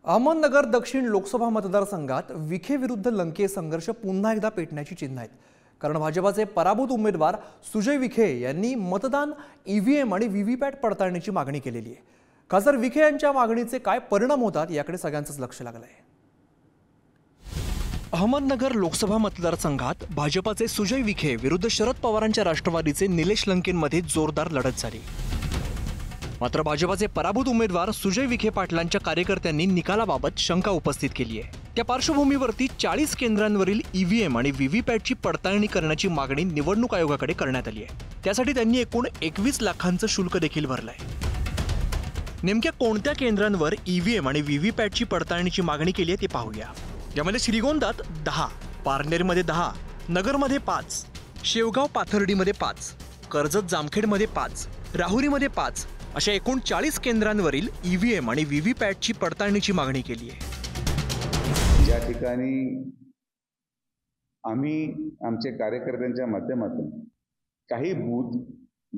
अहमदनगर दक्षिण लोकसभा मतदारसंघात विखे विरुद्ध लंके संघर्ष पुन्हा एकदा पेटण्याची चिन्ह आहेत। कारण भाजपाचे पराभूत उमेदवार सुजय विखे यांनी मतदान ईव्हीएम आणि व्हीव्हीपॅट पडताळणीची मागणी केलेली आहे। खासदार विखे यांच्या मागणीचे काय परिणाम होतात याकडे सगळ्यांचंच लक्ष लागलं आहे। अहमदनगर लोकसभा मतदारसंघात भाजपाचे सुजय विखे विरुद्ध शरद पवारांच्या राष्ट्रवादीचे निलेश लंकेंमध्ये जोरदार लढत झाली। मात्र भाजपाचे पराभूत उमेदवार सुजय विखे पाटलांच्या कार्यकर्त्यांनी निकालाबाबत शंका उपस्थित केली आहे। त्या पार्श्वभूमीवरती 40 केंद्रांवरील ईव्हीएम आणि व्हीव्हीपॅटची पडताळणी करण्याची मागणी निवडणूक आयोगाकडे करण्यात आली आहे। त्यासाठी त्यांनी एकूण 21 लाखांचं शुल्क देखील भरलंय। नेमक्या कोणत्या केंद्रांवर ईव्हीएम आणि व्हीव्हीपॅटची पडताळणीची मागणी केली आहे ते पाहूया। यामध्ये श्रीगोंदात 10, पारनेरमध्ये 10, नगरमध्ये 5, शेवगाव पाथर्डीमध्ये 5, कर्जत जामखेडमध्ये 5, राहुरीमध्ये 5 अशा एकूण 40 केंद्रांवरील ईव्हीएम आणि व्हीव्हीपॅटची पडताळणीची मागणी केली आहे। ज्या ठिकाणी आम्ही आमच्या कार्यकर्त्यांच्या माध्यमातून काही बूथ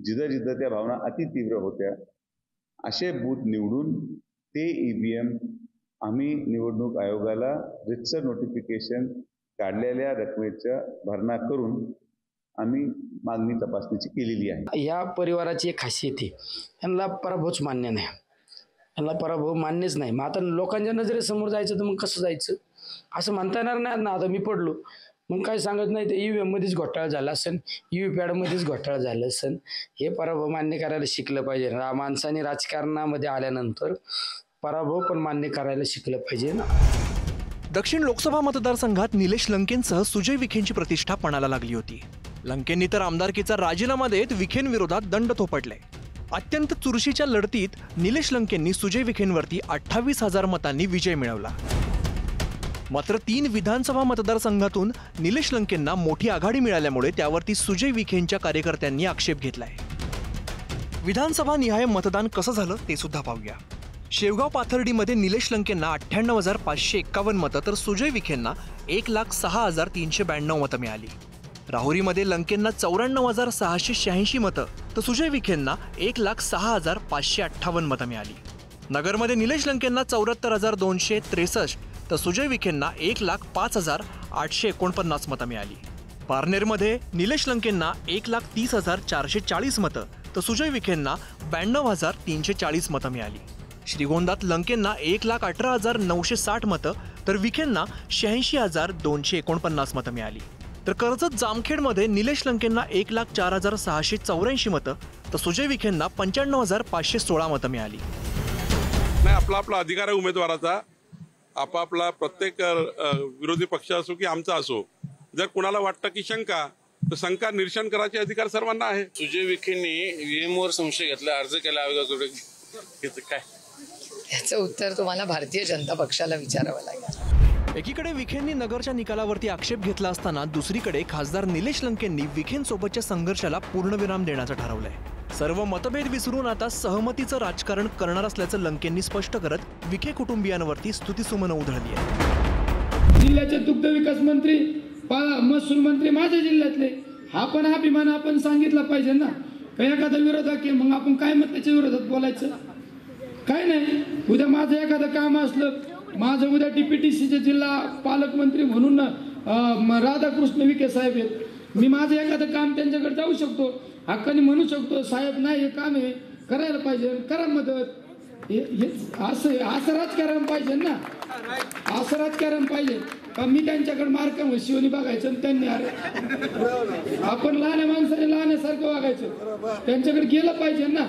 जिथं त्या भावना अति तीव्र होत्या असे बूथ निवडून ते ईव्हीएम आम्ही निवडणूक आयोगाला रितसर नोटिफिकेशन काढलेल्या रकमेचा भरणा करून आम्ही मागणी तपासणीची केलेली आहे। या परिवाराची एक खासियत आहे, यांना पराभवच मान्य नाही, यांना पराभव मान्यच नाही। मग आता लोकांच्या नजरेसमोर जायचं तर मग कसं जायचं असं म्हणता येणार नाही ना। आता मी पडलो मग काय सांगत नाही, ते ईव्हीएम मध्येच घोटाळा झाला असेल, व्हीव्हीपॅट मध्येच घोटाळा झाला असेल, हे पराभव मान्य करायला शिकलं पाहिजे। माणसाने राजकारणामध्ये आल्यानंतर पराभव पण मान्य करायला शिकलं पाहिजे ना। दक्षिण लोकसभा मतदारसंघात निलेश लंकेंसह सुजय विखेंची प्रतिष्ठा पणाला लागली होती। लंकेंनी तर आमदारकीचा राजीनामा देत विखेंविरोधात दंड थोपटले। अत्यंत चुरशीच्या लढतीत निलेश लंकेंनी सुजय विखेंवरती 28,000 मतांनी विजय मिळवला। मात्र 3 विधानसभा मतदारसंघातून निलेश लंकेंना मोठी आघाडी मिळाल्यामुळे त्यावरती सुजय विखेंच्या कार्यकर्त्यांनी आक्षेप घेतलाय। विधानसभा निहाय मतदान कसं झालं ते सुद्धा पाहूया। शेवगाव पाथर्डीमध्ये निलेश लंकेंना 98,551 मतं तर सुजय विखेंना 1,06,392 मतं मिळाली। राहुरीमध्ये लंकेंना 94,686 मतं तर सुजय विखेंना 1,06,558 मतं मिळाली। नगरमध्ये निलेश लंकेंना 74,263 तर सुजय विखेंना 1,05,849 मतं मिळाली। पारनेरमध्ये निलेश लंकेंना 1,30,440 मतं तर सुजय विखेंना 92,340 मतं मिळाली। श्रीगोंदात लंकेंना 1,18,960 मतं तर विखेंना 86,249 मतं मिळाली। तर कर्जत जामखेडमध्ये निलेश लंकेंना 1,04,684 मतं तर सुजय विखेंना 95,516 मतं मिळाली। आपला अधिकार आहे उमेदवाराचा, आपापला प्रत्येक विरोधी पक्ष असो की आमचा असो, जर कुणाला वाटतं की शंका तर शंका निरसन करायचे अधिकार सर्वांना आहे। सुजय विखेंनी ईव्हीएमवर संशय घेतला, अर्ज केला आयोगाकडे, काय याचं उत्तर तुम्हाला भारतीय जनता पक्षाला विचारावं लागेल। एकीकडे विखेंनी नगरच्या निकालावरती आक्षेप घेतला असताना दुसरीकडे खासदार निलेश लंकेंनी विखेंसोबतच्या संघर्षाला पूर्णविराम देण्याचं ठरवलंय। सर्व मतभेद विसरून आता सहमतीचं राजकारण करणार असल्याचं लंकेंनी स्पष्ट करत विखे कुटुंबियांवरती स्तुतिसुमनं उधळली आहे। जिल्ह्याचे दुग्ध विकास मंत्री, महसूल मंत्री माझ्या जिल्ह्यातले, हा पण अभिमान आपण सांगितला पाहिजे ना। काही एखादा विरोधक आहे मग आपण काय मग त्याच्या विरोधात बोलायचं काय नाही। उद्या माझं एखादं काम असलं, माझं उद्या DPTCचे जिल्हा पालकमंत्री म्हणून राधाकृष्ण विखे साहेब आहेत, मी माझं एखादं काम त्यांच्याकडे जाऊ शकतो, हक्काने म्हणू शकतो साहेब नाही हे काम आहे करायला पाहिजे, करा मदत। असं राजकारण पाहिजे ना, असं राजकारण पाहिजे। मी त्यांच्याकडे मार्का शिवणी बघायचं आणि त्यांनी अरे आपण लहान माणसाने लहानसारखं वागायचं, त्यांच्याकडे गेलं पाहिजे ना।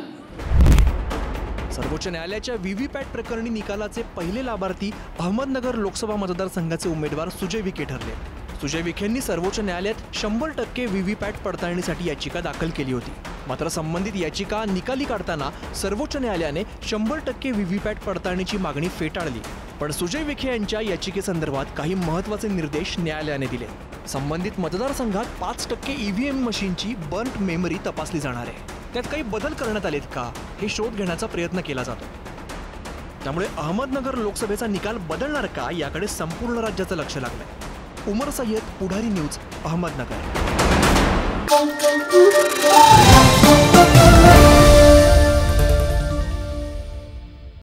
सर्वोच्च न्यायालयाच्या व्हीव्हीपॅट प्रकरणी निकालाचे पहिले लाभार्थी अहमदनगर लोकसभा मतदारसंघाचे उमेदवार सुजय विखे ठरले। सुजय विखेंनी सर्वोच्च न्यायालयात 100% व्हीव्हीपॅट पडताळणीसाठी याचिका दाखल केली होती। मात्र संबंधित याचिका निकाली काढताना सर्वोच्च न्यायालयाने 100% व्हीव्हीपॅट पडताळणीची मागणी फेटाळली। पण सुजय विखे यांच्या याचिकेसंदर्भात काही महत्त्वाचे निर्देश न्यायालयाने दिले। संबंधित मतदारसंघात 5% ईव्हीएम मशीनची बर्न्ट मेमरी तपासली जाणार आहे। त्यात काही बदल करण्यात आलेत का हे शोध घेण्याचा प्रयत्न केला जातो। त्यामुळे अहमदनगर लोकसभेचा निकाल बदलणार का याकडे संपूर्ण राज्याचं लक्ष लागलंय। उमर सय्यद, पुढारी न्यूज, अहमदनगर।